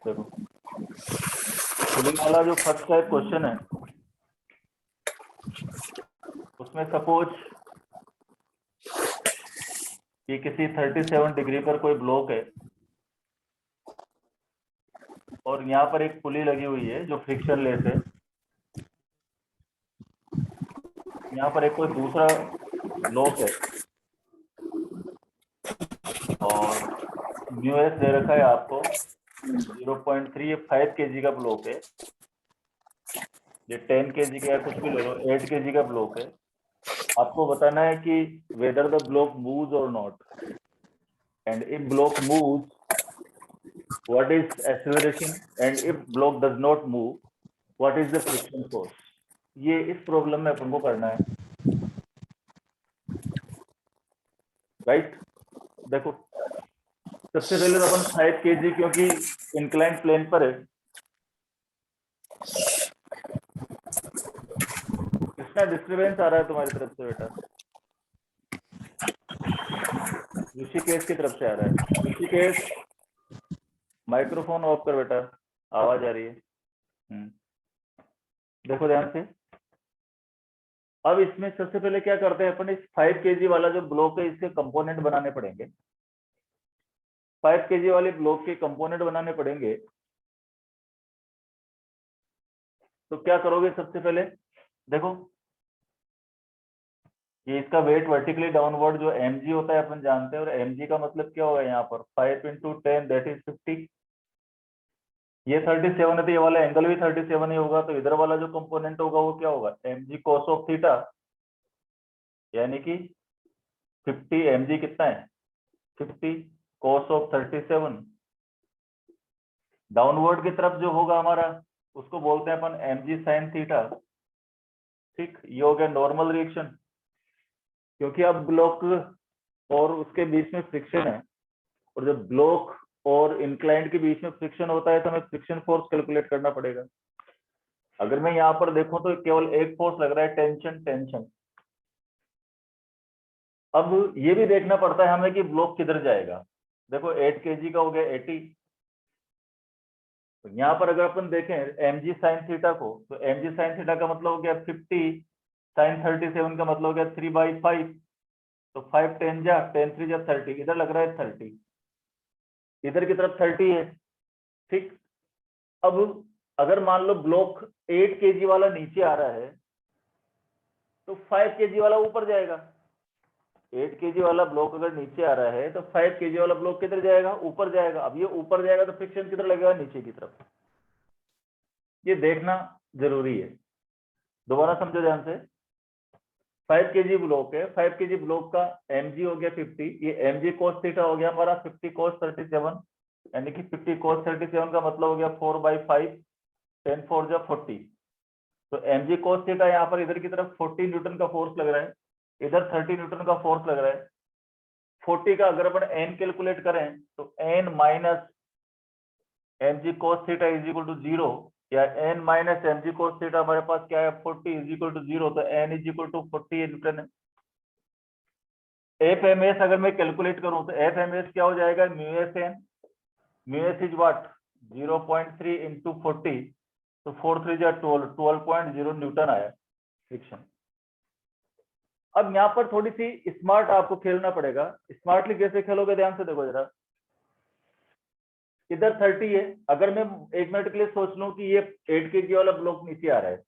देखो पुलिंग वाला जो फर्स्ट टाइप क्वेश्चन है उसमें सपोज कि किसी 37 डिग्री पर कोई ब्लॉक है और यहाँ पर एक पुली लगी हुई है जो फ्रिक्शन लेस है। यहाँ पर एक कोई दूसरा ब्लॉक है और म्यू एस दे रखा है आपको 0.3, ये 5 kg का ब्लॉक है। ये 10 kg का कुछ भी ले लो, 8 kg का ब्लॉक है। आपको बताना है कि वेदर द ब्लॉक मूव्स और not, and if block moves what is acceleration, and if block does not move what is the friction force. ये इस प्रॉब्लम में अपन को करना है, राइट। देखो सबसे पहले तो अपन 5 kg क्योंकि इंक्लाइंट प्लेन पर है। कितना डिस्टर्बेंस आ रहा है तुम्हारी तरफ से बेटा? ऋषिकेश की तरफ से आ रहा है। ऋषिकेश माइक्रोफोन ऑफ कर बेटा, आवाज आ रही है। देखो ध्यान से। अब इसमें सबसे पहले क्या करते हैं अपन, इस 5 kg वाला जो ब्लॉक है इसके कंपोनेंट बनाने पड़ेंगे। 5 kg वाले ब्लॉक के कंपोनेंट बनाने पड़ेंगे। तो क्या करोगे सबसे पहले, देखो ये इसका वेट वर्टिकली डाउनवर्ड जो mg होता है अपन जानते हैं, और mg का मतलब क्या होगा यहाँ पर 5 × 10 दैट इज 50। ये 37 है तो ये वाला एंगल भी 37 ही होगा। तो इधर वाला जो कंपोनेंट होगा वो क्या होगा, mg cos ऑफ थीटा, यानी कि 50 mg कितना है 50 cos ऑफ 37। डाउनवर्ड की तरफ जो होगा हमारा उसको बोलते हैं अपन mg sin थीटा। ठीक, ये हो गया नॉर्मल रिएक्शन। क्योंकि अब ब्लॉक और उसके बीच में फ्रिक्शन है, और जब ब्लॉक और इंक्लाइंड के बीच में फ्रिक्शन होता है तो हमें फ्रिक्शन फोर्स कैलकुलेट करना पड़ेगा। अगर मैं यहाँ पर देखूं तो केवल एक फोर्स लग रहा है, टेंशन टेंशन। अब ये भी देखना पड़ता है हमें कि ब्लॉक किधर जाएगा। देखो 8 kg का हो गया 80। तो यहाँ पर अगर अपन देखें mg sin थीटा को, तो mg sin थीटा का मतलब हो गया 50 sin 37 का मतलब हो गया 3/5। तो 5 10 जा 10 3 जा 30, इधर लग रहा है 30, इधर की तरफ 30 है। ठीक, अब अगर मान लो ब्लॉक 8 kg वाला नीचे आ रहा है तो 5 kg वाला ऊपर जाएगा। 8 kg वाला ब्लॉक अगर नीचे आ रहा है तो 5 kg वाला ब्लॉक किधर जाएगा, ऊपर जाएगा। अब ये ऊपर जाएगा तो फ्रिक्शन किधर लगेगा, नीचे की तरफ। ये देखना जरूरी है, दोबारा समझो ध्यान से। 5 kg ब्लॉक है, 5 kg ब्लॉक का mg हो गया 50, ये mg cos थीटा हो गया हमारा 50 cos 37, यानी कि 50 cos 37 का मतलब हो गया 4/5, 10 4 जा 40। तो mg cos थीटा यहाँ पर इधर की तरफ 40 न्यूटन का फोर्स लग रहा है, इधर 30 न्यूटन का फोर्स लग रहा है। 40 का अगर अपन n कैलकुलेट करें तो n minus mg cos theta is equal to 0, या n minus mg cos theta हमारे पास क्या है 40 इज इक्वल टू 0, तो n is equal to 40 newton है। एफ एम एस अगर मैं कैलकुलेट करूं तो एफ एम एस क्या हो जाएगा, mu S N, mu S is what 0.3 into 40, तो 4 3 जा 12, 12.0 न्यूटन आया फ्रिक्शन। अब यहाँ पर थोड़ी सी स्मार्ट आपको खेलना पड़ेगा। स्मार्टली कैसे खेलोगे, ध्यान से देखो जरा। इधर 30 है, अगर मैं 1 मिनट के लिए सोच लूं कि ये 8 kg वाला ब्लॉक नीचे आ रहा है,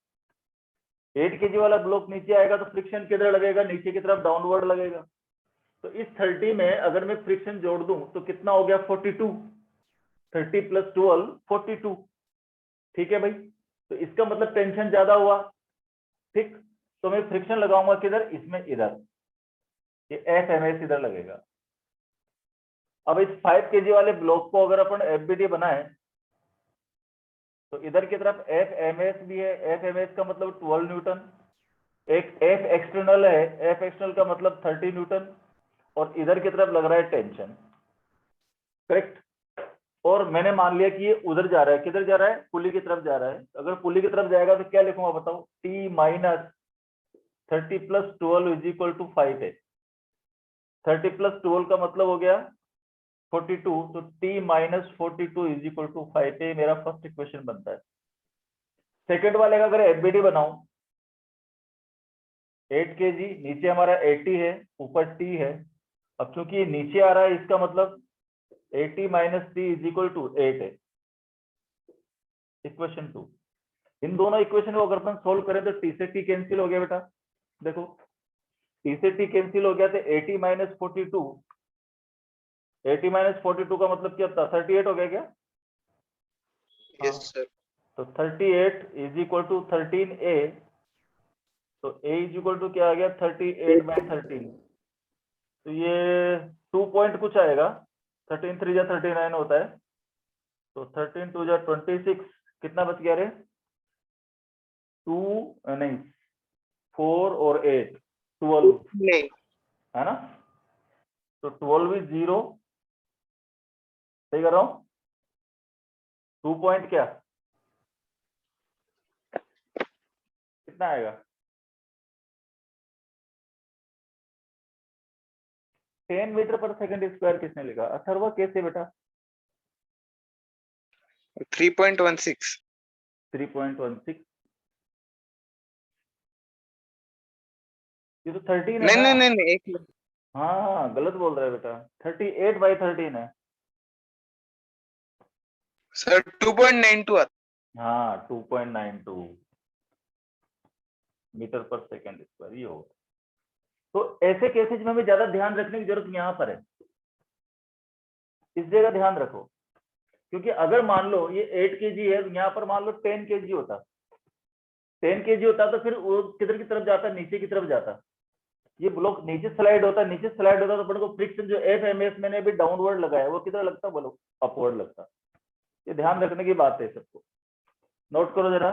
8 kg वाला ब्लॉक नीचे आएगा तो फ्रिक्शन किधर लगेगा, नीचे की तरफ डाउनवर्ड लगेगा। तो इस 30 में अगर मैं फ्रिक्शन जोड़ दूं तो कितना हो गया 42, 30 + 12 42। ठीक है भाई, तो इसका मतलब टेंशन ज्यादा हुआ। ठीक, तो मैं फ्रिक्शन लगाऊंगा किधर, इसमें, इधर, ये एफ एम एस इधर लगेगा। अब इस 5 kg वाले ब्लॉक को अगर अपन एफबीडी बनाए तो इधर की तरफ एफ एम एस भी है, एफ एम एस का मतलब 12 न्यूटन, एक एफ एक्सटर्नल है, एफ एक्सटर्नल का मतलब 30 न्यूटन, और इधर की तरफ लग रहा है टेंशन। करेक्ट। और मैंने मान लिया कि ये उधर जा रहा है, किधर जा रहा है, पुली की तरफ जा रहा है। अगर पुली की तरफ जाएगा तो क्या लिखूंगा बताओ, T minus 30 + 12 is equal to 5 है। 30 + 12 का मतलब हो गया 42, तो t minus 42 is equal to 5, पे मेरा फर्स्ट इक्वेशन बनता है। सेकेंड वाले का अगर एफबीडी बनाऊं, 8 kg, नीचे हमारा 80 है, ऊपर t है। अब चूंकि ये नीचे आ रहा है, इसका मतलब 80 minus t is equal to 8 है, इक्वेशन 2। इन दोनों इक्वेशन को अगर अपन सोल्व करें तो t से t कैंसिल हो गया बेटा, देखो t से t कैंसिल हो गया, तो 80 माइनस 42, 80 माइनस 42 का मतलब क्या था, 38 हो गया क्या? Yes sir. तो 38 इज इक्वल टू 13a, तो a इज इक्वल टू क्या आ गया, 38 बाई 13। तो ये 2 पॉइंट कुछ आएगा, 13 3 जा 39 होता है, तो 13 2 जा 26, कितना बच गया रे, 2 नहीं 4 और 8 12 नहीं है ना, तो 12 इज 0, सही कर रहा हूं, 2 पॉइंट क्या कितना आएगा, 10 मीटर पर सेकंड स्क्वायर किसने लिखा, अथर्वा कैसे बेटा? 3.16। 3.16, ये तो 13 है नहीं ना। नहीं नहीं नहीं, एक मिनट हाँ गलत बोल रहा है बेटा, 38 बाई 13 है। सर, 2.92 आता। हाँ 2.92 मीटर पर सेकंड स्क्वायर ये होगा। तो ऐसे केसेज में हमें ज्यादा ध्यान रखने की जरूरत यहाँ पर है, इस जगह ध्यान रखो, क्योंकि अगर मान लो ये 8 kg है, यहाँ पर मान लो 10 kg होता, 10 kg होता तो फिर वो किधर की तरफ जाता, नीचे की तरफ जाता, ये ब्लॉक नीचे स्लाइड होता, नीचे स्लाइड होता तो अपन को फ्रिक्शन जो एफ एम एस मैंने अभी डाउनवर्ड लगाया वो किधर लगता, बोलो अपवर्ड लगता। ये ध्यान रखने की बात है, सबको नोट करो जरा।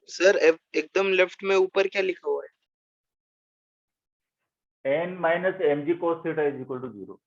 सर एकदम लेफ्ट में ऊपर क्या लिखा हुआ है? N minus M G cos theta is equal to 0।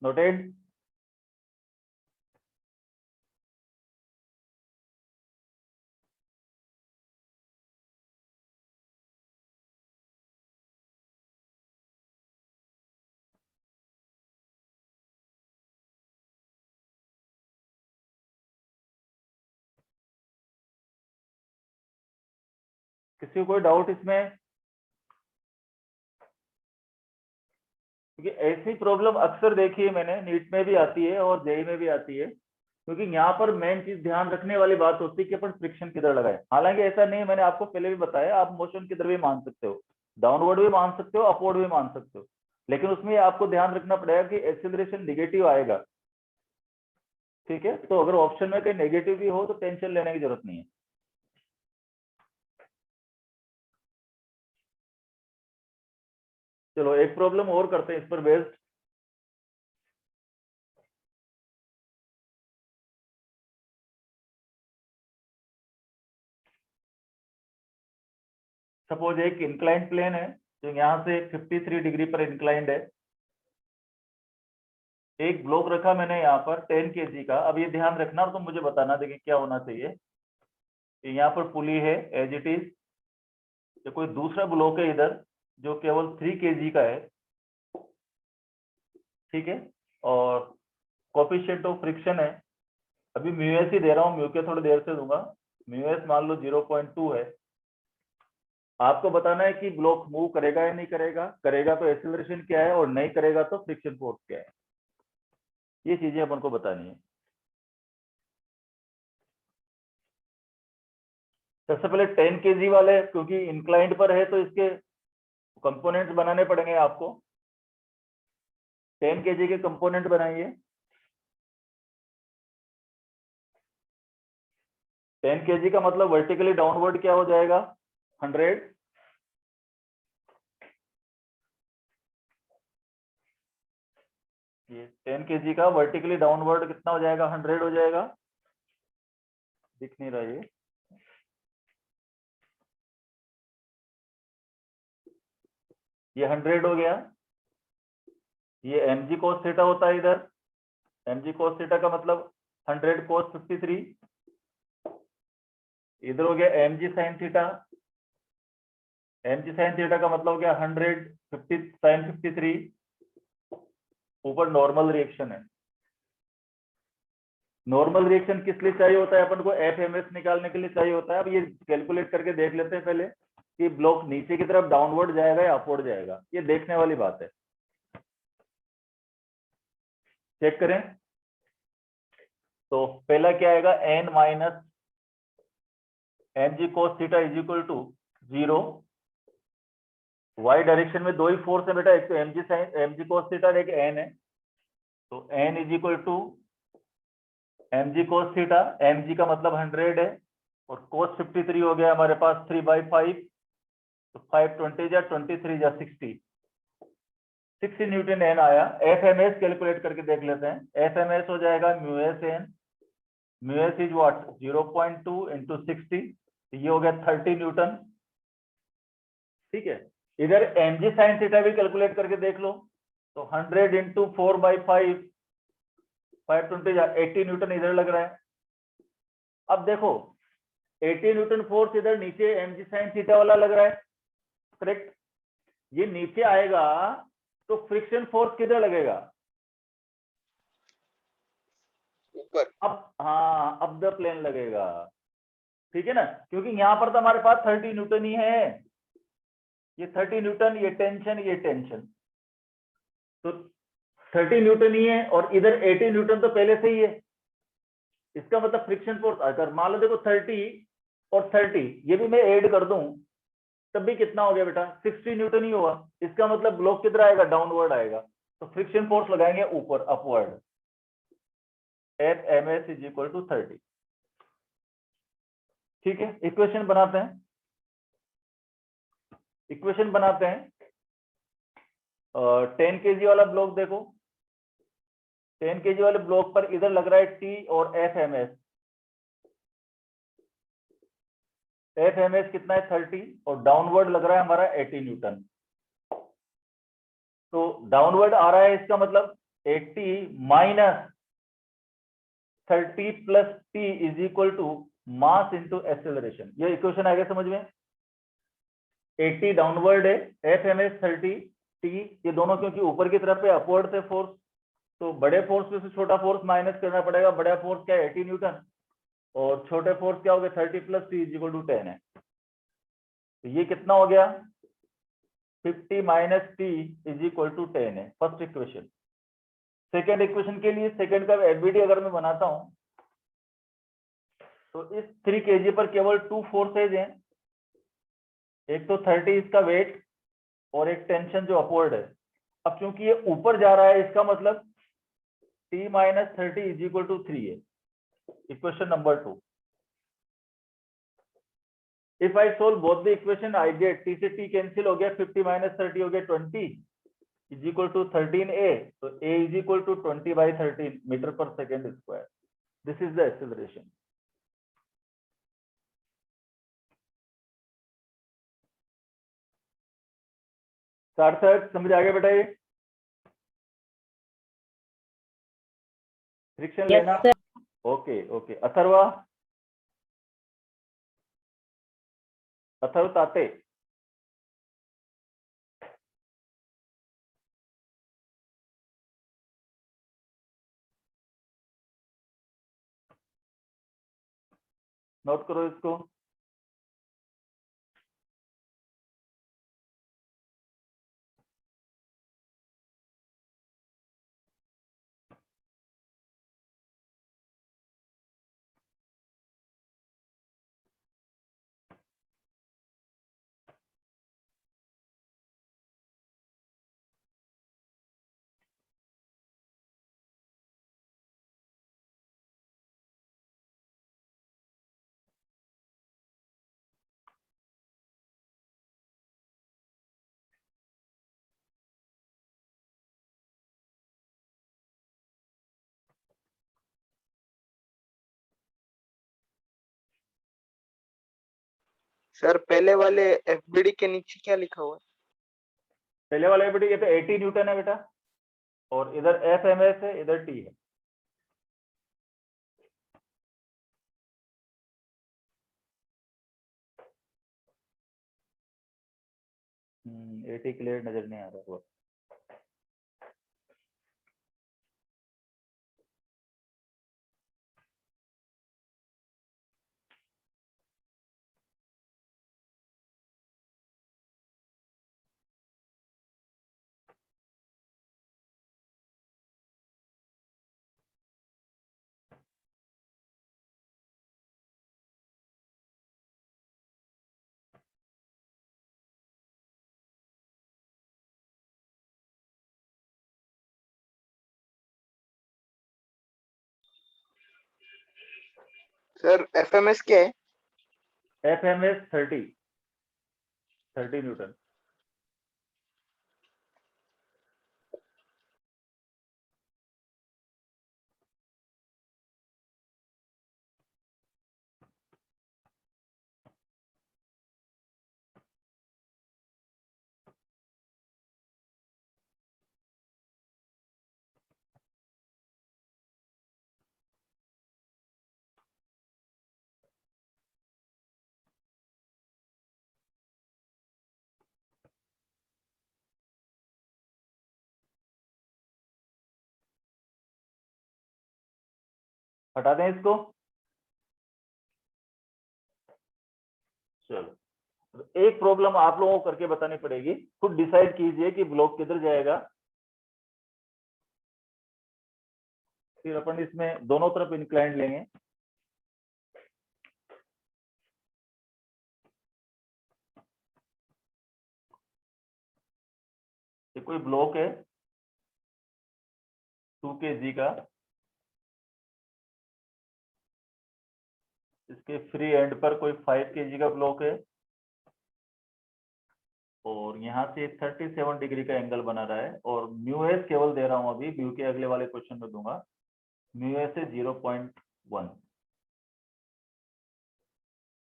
Noted. किसी को कोई डाउट इसमें? क्योंकि ऐसी प्रॉब्लम अक्सर देखी है मैंने, नीट में भी आती है और जेई में भी आती है। क्योंकि यहाँ पर मेन चीज ध्यान रखने वाली बात होती है कि अपन फ्रिक्शन किधर लगाए। हालांकि ऐसा नहीं, मैंने आपको पहले भी बताया, आप मोशन किधर भी मान सकते हो, डाउनवर्ड भी मान सकते हो, अपवर्ड भी मान सकते हो, लेकिन उसमें आपको ध्यान रखना पड़ेगा कि एक्सेलरेशन निगेटिव आएगा। ठीक है, तो अगर ऑप्शन में कहीं नेगेटिव भी हो तो टेंशन लेने की जरूरत नहीं है। चलो एक प्रॉब्लम और करते हैं इस पर बेस्ड। सपोज एक इंक्लाइंड प्लेन है जो यहाँ से 53 डिग्री पर इंक्लाइंड है। एक ब्लॉक रखा मैंने यहाँ पर 10 kg का। अब ये ध्यान रखना और तुम मुझे बताना, देखिए क्या होना चाहिए। यहाँ पर पुली है एज इट इज, तो कोई दूसरा ब्लॉक है इधर जो केवल 3 kg का है। ठीक है, और कोफिशिएंट ऑफ फ्रिक्शन है, अभी म्यूएस ही दे रहा हूँ, म्यू के थोड़ी देर से दूंगा। म्यूएस मान लो 0.2 है। आपको बताना है कि ब्लॉक मूव करेगा या नहीं करेगा, करेगा तो एक्सेलरेशन क्या है और नहीं करेगा तो फ्रिक्शन फोर्स क्या है। ये चीजें अपन को बतानी है। सबसे पहले 10 kg वाले, क्योंकि इंक्लाइंड पर है तो इसके कंपोनेंट्स बनाने पड़ेंगे आपको। 10 kg के कंपोनेंट बनाइए। 10 kg का मतलब वर्टिकली डाउनवर्ड क्या हो जाएगा, 100। ये 10 kg का वर्टिकली डाउनवर्ड कितना हो जाएगा, 100 हो जाएगा। दिख नहीं रहा ये 100 हो गया। ये mg cos थीटा होता है इधर। mg cos थीटा का मतलब 100 cos 53। इधर हो गया mg sin theta. mg sin theta का मतलब हो गया 150 sin 53। ऊपर नॉर्मल रिएक्शन है। नॉर्मल रिएक्शन किस लिए चाहिए होता है अपन को, एफएमएस निकालने के लिए चाहिए होता है। अब ये कैलकुलेट करके देख लेते हैं पहले कि ब्लॉक नीचे की तरफ डाउनवर्ड जाएगा या अपवर्ड जाएगा, ये देखने वाली बात है। चेक करें तो पहला क्या आएगा, N minus mg cos theta is equal to 0। Y direction में दो ही फोर्स है बेटा, एक तो mg cos थीटा और एक एन है। तो N is equal to mg cos theta, mg का मतलब 100 है और cos 53 हो गया हमारे पास 3/5। तो 520 जा 23 जा 60 न्यूटन एन आया। एफ एम एस कैलकुलेट करके देख लेते हैं। एफ एम एस हो जाएगा mu S N, mu S is what 0.2 into 60, ये हो गया 30 न्यूटन। ठीक है, इधर एम जी साइन थीटा भी कैलकुलेट करके देख लो। तो 100 इंटू 4/5, 520 जा 80 न्यूटन इधर लग रहा है। अब देखो 80 न्यूटन फोर्स इधर नीचे एम जी साइन थीटा वाला लग रहा है, करेक्ट। ये नीचे आएगा तो फ्रिक्शन फोर्स किधर लगेगा, ऊपर। अब हाँ अब द प्लेन लगेगा। ठीक है ना, क्योंकि यहां पर तो हमारे पास 30 न्यूटन ही है। ये 30 न्यूटन, ये टेंशन, ये टेंशन, तो 30 न्यूटन ही है और इधर 80 न्यूटन तो पहले से ही है। इसका मतलब फ्रिक्शन फोर्स अगर मान लो देखो 30 और 30 ये भी मैं ऐड कर दूं तब भी कितना हो गया बेटा, 60 न्यूटन ही हुआ। इसका मतलब ब्लॉक किधर आएगा, डाउनवर्ड आएगा। तो फ्रिक्शन फोर्स लगाएंगे ऊपर, upward. F M S is equal to 30। ठीक है, इक्वेशन बनाते हैं। इक्वेशन बनाते हैं। 10 kg वाला ब्लॉक देखो, 10 kg वाले ब्लॉक पर इधर लग रहा है टी और F M S. F M S कितना है 30 और डाउनवर्ड लग रहा है हमारा 80 न्यूटन। तो डाउनवर्ड आ रहा है, इसका मतलब 80 minus 30 plus T is equal to mass into acceleration. ये इक्वेशन आ गया समझ में। 80 डाउनवर्ड है, एफ एम एस 30 टी, ये दोनों क्योंकि ऊपर की तरफ पे अपवर्ड थे फोर्स, तो बड़े फोर्स में से छोटा फोर्स माइनस करना पड़ेगा। बड़ा फोर्स क्या है 80 न्यूटन और छोटे फोर्स क्या हो गया 30 plus T is equal to 10 है। तो ये कितना हो गया 50 minus T is equal to 10 है, फर्स्ट इक्वेशन। सेकेंड इक्वेशन के लिए सेकेंड का एफबीडी अगर मैं बनाता हूं तो इस 3 kg पर केवल 2 फोर्सेज हैं, एक तो 30 इसका वेट और एक टेंशन जो अपवर्ड है। अब क्योंकि ये ऊपर जा रहा है, इसका मतलब t - 30 = 3 है। Equation number 2। If I solve both the equation I get, t से t कैंसिल हो गया, 50 - 30 हो गया 20 = 13a। तो a = 20/13 मीटर पर second square. This is the acceleration. सार्थक समझ आ गया बेटा? ये फ्रिक्शन लेना। Okay okay. अथर्वा, अथर्व ताते, नोट करो इसको। सर पहले वाले एफबीडी के नीचे क्या लिखा हुआ है? पहले वाले बेटे ये तो 80 न्यूटन है बेटा, और इधर FMS है, इधर T है। 80 क्लियर नजर नहीं आ रहा वो। सर एफएमएस क्या है? FMS 30 Newton. हटा दें इसको। चलो, तो एक प्रॉब्लम आप लोगों को करके बतानी पड़ेगी। खुद डिसाइड कीजिए कि ब्लॉक किधर जाएगा, फिर अपन इसमें दोनों तरफ इंक्लाइंड लेंगे। ये कोई ब्लॉक है 2 kg का, इसके फ्री एंड पर कोई 5 kg का ब्लॉक है, और यहाँ से 37 डिग्री का एंगल बना रहा है, और μs केवल दे रहा हूं अभी, म्यू के अगले वाले क्वेश्चन में दूंगा। μs है 0.1।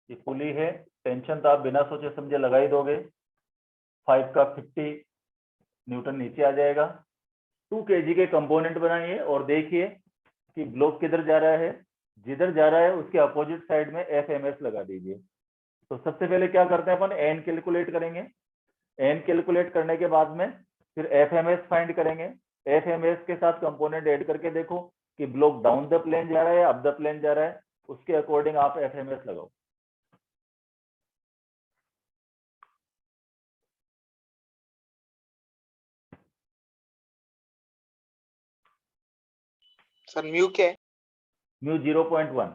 ये पुली है, टेंशन तो आप बिना सोचे समझे लगा ही दोगे। 5 का 50 न्यूटन नीचे आ जाएगा। 2 kg के कंपोनेंट बनाइए और देखिए कि ब्लॉक किधर जा रहा है। जिधर जा रहा है उसके अपोजिट साइड में FMS लगा दीजिए। तो सबसे पहले क्या करते हैं, अपन एन कैलकुलेट करेंगे। एन कैलकुलेट करने के बाद में फिर FMS फाइंड करेंगे। FMS के साथ कंपोनेंट ऐड करके देखो कि ब्लॉक डाउन द प्लेन जा रहा है, अप द प्लेन जा रहा है, उसके अकॉर्डिंग आप FMS लगाओ। सर म्यू क्या है? म्यू 0.1।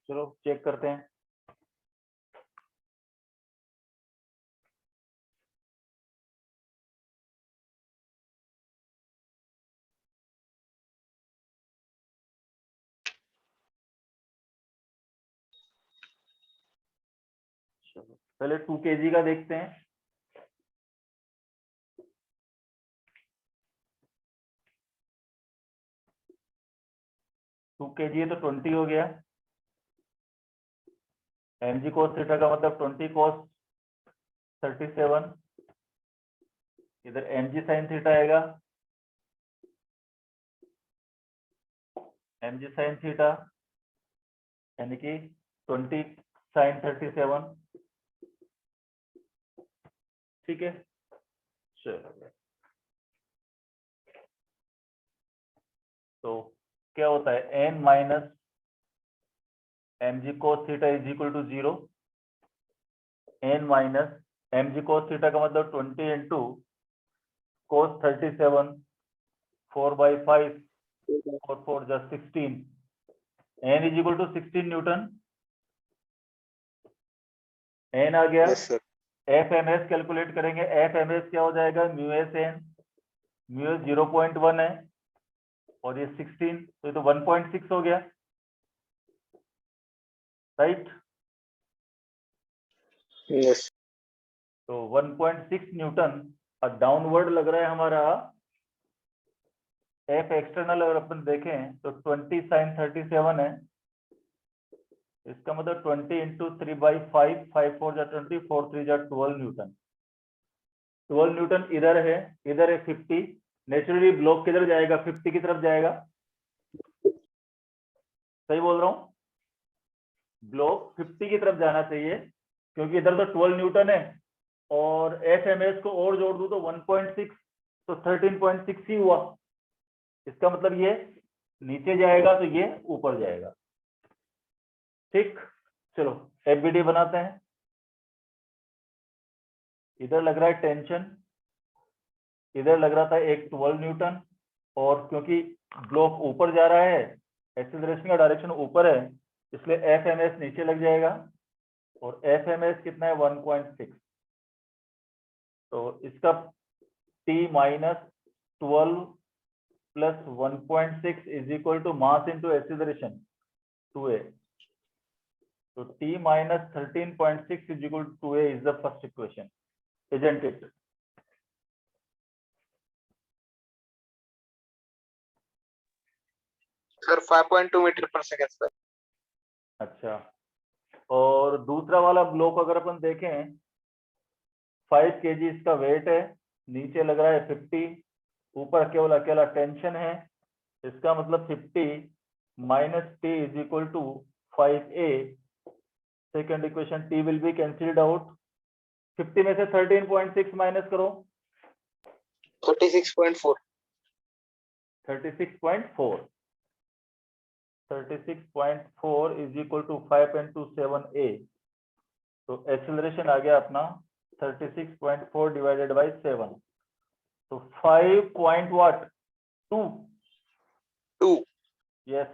चलो चेक करते हैं। चलो पहले 2 kg का देखते हैं। टू के जी है तो 20 हो गया। mg cos थीटा का मतलब 20 cos 37, इधर mg sin थीटा आएगा, mg sin थीटा यानी कि 20 sin 37। ठीक है, चलो तो क्या होता है n minus mg cos theta is equal to 0। n minus mg cos theta का मतलब 20 into cos 37, 4/5, 4 4 just 16, n is equal to 16 newton. n आ गया। Yes sir. F M S calculate करेंगे। एफ एम एस क्या हो जाएगा, mu S N, mu S 0.1 है और ये 16, तो ये तो 1.6 हो गया, राइट। यस। तो 1.6 न्यूटन और डाउनवर्ड लग रहा है हमारा एफ एक्सटर्नल। अगर अपन देखें तो 20 sin 37 है, इसका मतलब 20 इंटू 3/5, 5 4 जा 20, 4 3 जा 12 न्यूटन। 12 न्यूटन इधर है 50। नेचुरली ब्लॉक किधर जाएगा, 50 की तरफ जाएगा। सही बोल रहा हूँ, ब्लॉक 50 की तरफ जाना चाहिए क्योंकि इधर तो 12 न्यूटन है और एफ एम एस को और जोड़ दूं तो 1.6, तो 13.6 ही हुआ। इसका मतलब ये नीचे जाएगा तो ये ऊपर जाएगा। ठीक, चलो एफबीडी बनाते हैं। इधर लग रहा है टेंशन, इधर लग रहा था एक 12 न्यूटन, और क्योंकि ब्लॉक ऊपर जा रहा है, एक्सीलरेशन का डायरेक्शन ऊपर है, इसलिए एफ एम एस नीचे लग जाएगा और एफ एम एस कितना है 1.6। तो इसका t minus 12 plus 1.6 is equal to mass into acceleration 2a। तो t minus 13.6 is equal to 2a is the first equation, isn't it? Sir 5.2 meter per second sir. अच्छा, और दूसरा वाला ब्लॉक अगर अपन देखें 5 kg इसका वेट है, नीचे लग रहा है 50, ऊपर केवल अकेला टेंशन है। इसका मतलब 50 minus T is equal to 5a। Second equation t will be cancelled out. 50 में से 13.6 माइनस करो, 36.4। 36.4। 36.4 is equal to 5 into 7a। तो एक्सेलरेशन आ गया अपना 36.4 डिवाइडेड बाई 7, तो 5.2 यस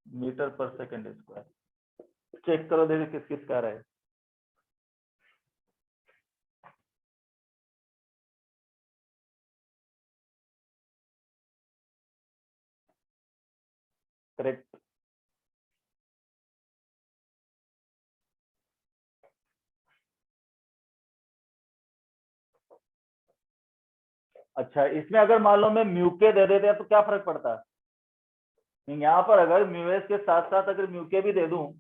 मीटर पर सेकेंड स्क्वायर। चेक करो देखो किस किस का रहा है। करेक्ट। अच्छा, इसमें अगर मान लो मैं म्यूके दे देते हैं तो क्या फर्क पड़ता है? यहाँ पर अगर म्यूएस के साथ साथ अगर म्यूके भी दे दूं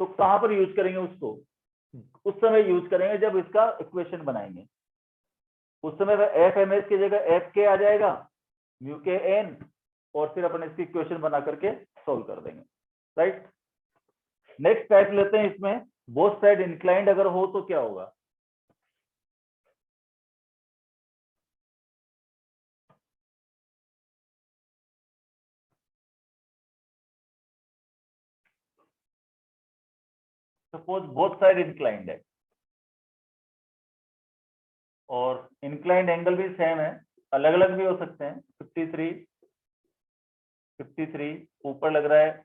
तो कहां पर यूज करेंगे उसको? उस समय यूज करेंगे जब इसका इक्वेशन बनाएंगे। उस समय एफ एम एस की जगह एफ के आ जाएगा, म्यूके एन, और फिर अपन इसकी इक्वेशन बना करके सोल्व कर देंगे, राइट। नेक्स्ट टाइप लेते हैं। इसमें बोथ साइड इंक्लाइंड अगर हो तो क्या होगा? सपोज बोथ साइड इंक्लाइंड है और इंक्लाइंड एंगल भी सेम है, अलग अलग भी हो सकते हैं। 53 ऊपर लग रहा है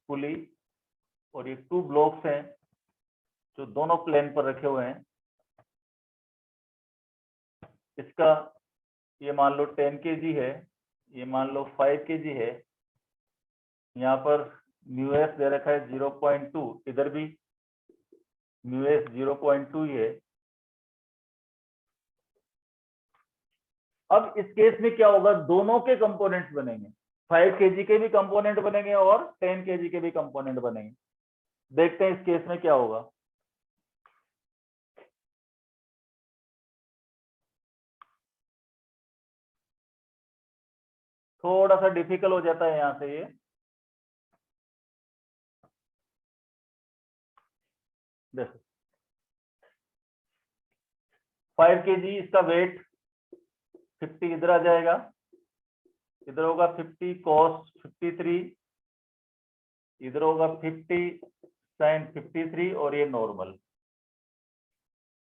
पुली, और ये 2 ब्लॉक्स हैं जो दोनों प्लेन पर रखे हुए हैं। इसका ये मान लो 10 kg है, ये मान लो 5 kg है। यहाँ पर μs दे रखा है 0.2, इधर भी μs 0.2 ही है। अब इस केस में क्या होगा, दोनों के कंपोनेंट्स बनेंगे, 5 kg के भी कंपोनेंट बनेंगे और 10 kg के भी कंपोनेंट बनेंगे। देखते हैं इस केस में क्या होगा। थोड़ा सा डिफिकल्ट हो जाता है यहां से ये। देखो 5 kg, इसका वेट 50 इधर आ जाएगा, इधर होगा 50 cos 53, इधर होगा 50 sin 53 और ये नॉर्मल।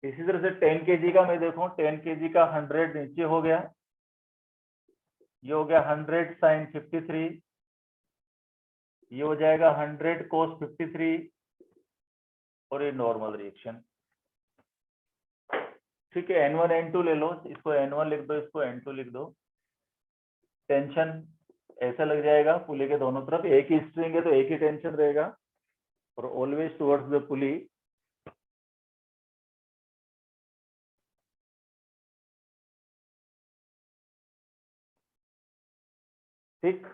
इसी तरह से 10 kg का मैं देखूं, 10 kg का 100 नीचे हो गया, ये हो गया 100 sin 53, ये हो जाएगा 100 cos 53 और ये नॉर्मल रिएक्शन। ठीक है, N1 N2 ले लो, इसको N1 लिख दो, इसको N2 लिख दो। टेंशन ऐसा लग जाएगा पुली के दोनों तरफ, एक ही स्ट्रिंग है तो एक ही टेंशन रहेगा, और ऑलवेज टुवर्ड्स द पुली। ठीक,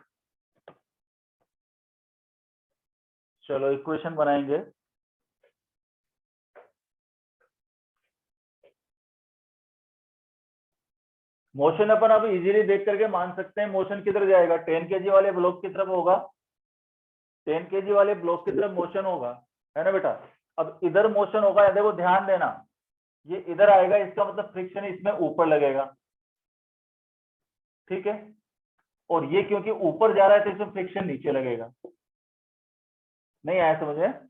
चलो इक्वेशन बनाएंगे। मोशन अपन अब इजीली देख करके मान सकते हैं मोशन किधर जाएगा, 10 kg वाले ब्लॉक की तरफ होगा, 10 kg वाले ब्लॉक की तरफ मोशन होगा, है ना बेटा। अब इधर मोशन होगा, देखो ध्यान देना, ये इधर आएगा, इसका मतलब फ्रिक्शन इसमें ऊपर लगेगा, ठीक है। और ये क्योंकि ऊपर जा रहा है तो इसमें फ्रिक्शन नीचे लगेगा। नहीं आया समझ में?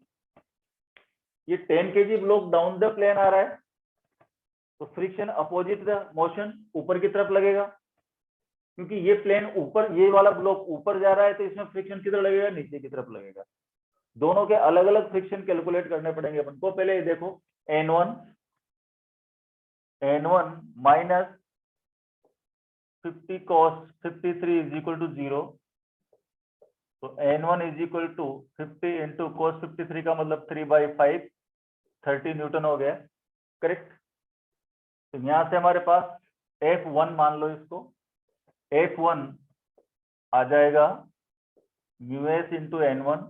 ये 10 kg block down the plane आ रहा है तो फ्रिक्शन अपोजिट द मोशन ऊपर की तरफ लगेगा, क्योंकि ये प्लेन ऊपर, ये वाला ब्लॉक ऊपर जा रहा है तो इसमें फ्रिक्शन किधर लगेगा, नीचे की तरफ लगेगा। दोनों के अलग अलग फ्रिक्शन कैलकुलेट करने पड़ेंगे अपन को। पहले ये देखो N1 minus 50 cos 53 is equal to 0, तो N1 is equal to 50 into cos 53 का मतलब 3/5, 30 न्यूटन हो गया, करेक्ट। तो यहां से हमारे पास F1 मान लो, इसको F1 आ जाएगा μs into N1,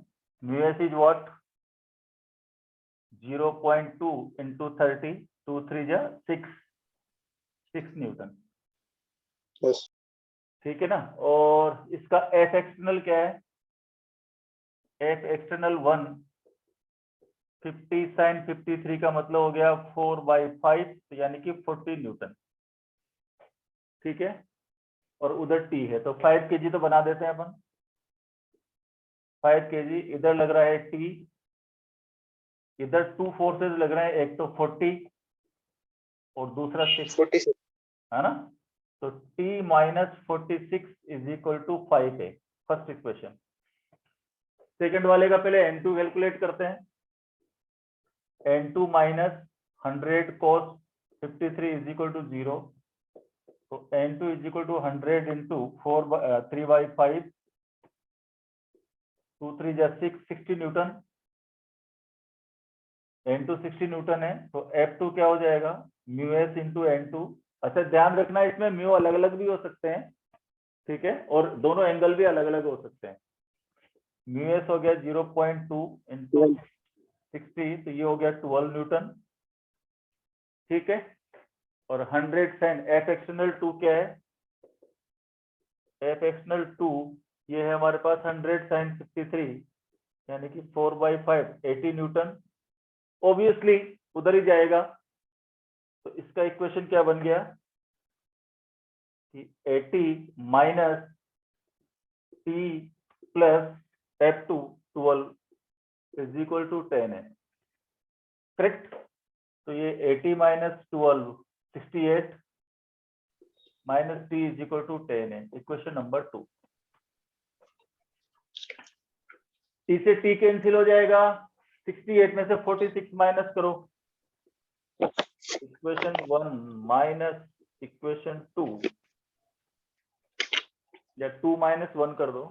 μs is what 0.2 into 30, 2 3 जा 6 न्यूटन, yes, ठीक है ना। और इसका F एक्सटर्नल क्या है, F एक्सटर्नल 1, 50 sin 53 का मतलब हो गया 4/5, यानी कि 40 न्यूटन, ठीक है। और उधर T है तो 5 kg तो बना देते हैं अपन, 5 kg इधर लग रहा है T, इधर 2 फोर्सेस लग रहे हैं, एक तो 40 और दूसरा 6, 46, है ना। तो T minus 46 is equal to 5 है, फर्स्ट इक्वेशन। सेकंड वाले का पहले N2 कैलकुलेट करते हैं, N2 minus 100 cos 53 is equal to 0, तो N2 is equal to 100 into 3/5, 2 3 जा 6, 60 न्यूटन, N2 60 न्यूटन है, तो F2 क्या हो जाएगा μs इंटू N2। अच्छा ध्यान रखना, इसमें म्यू अलग अलग भी हो सकते हैं, ठीक है, और दोनों एंगल भी अलग अलग हो सकते हैं। μs हो गया 0.2 इंटू 60, तो ये हो गया 12 न्यूटन, ठीक है। और 100 sin F एक्सटर्नल 2 क्या है, F एक्सटर्नल 2 ये है हमारे पास 100 sin 53, यानी कि 4/5, 80 न्यूटन, ऑब्वियसली उधर ही जाएगा। तो इसका इक्वेशन क्या बन गया कि 80 minus T plus F2 12 is equal to 10 है, करेक्ट। तो ये 80 minus 12 68 minus T is equal to 10 है, इक्वेशन नंबर 2। टी से टी कैंसिल हो जाएगा, 68 में से 46 माइनस करो, इक्वेशन 1 माइनस इक्वेशन 2 या 2 माइनस 1 कर दो,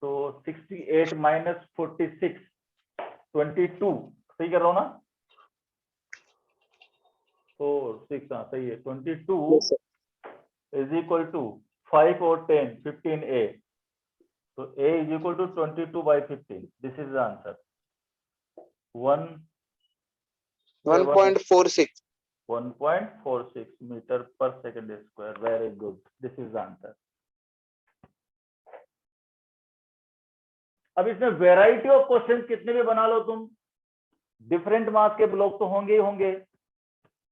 तो 68 माइनस 46 22, सही कर रहा हूँ ना? 4 6, हाँ सही है। 22 इज इक्वल टू 5 और 10 15a, तो a is equal to 22/15, this is the answer. 1.46 1.46 metre per second square, very good, this is the answer. अब इसमें वेराइटी ऑफ क्वेश्चन कितने भी बना लो तुम, डिफरेंट मास के ब्लॉक तो होंगे ही होंगे,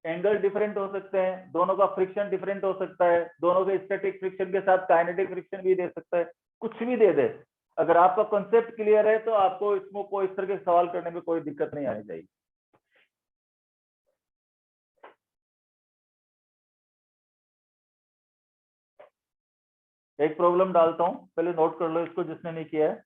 एंगल डिफरेंट हो सकते हैं, दोनों का फ्रिक्शन डिफरेंट हो सकता है, दोनों के स्टैटिक फ्रिक्शन के साथ काइनेटिक फ्रिक्शन भी दे सकता है, कुछ भी दे दे। अगर आपका कॉन्सेप्ट क्लियर है तो आपको इसमें कोई इस तरह के सवाल करने में कोई दिक्कत नहीं आनी चाहिए। एक प्रॉब्लम डालता हूं, पहले नोट कर लो इसको जिसने नहीं किया है।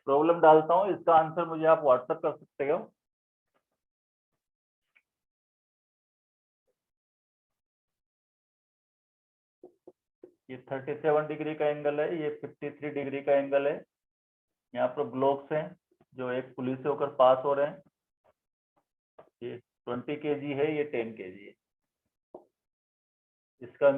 प्रॉब्लम डालता हूं, इसका आंसर मुझे आप व्हाट्सएप कर सकते हो। ये 37 डिग्री का एंगल है, ये 53 डिग्री का एंगल है। यहाँ पर ब्लॉक्स हैं जो एक पुली से होकर पास हो रहे हैं, ये 20 kg है, ये 10 kg है। इसका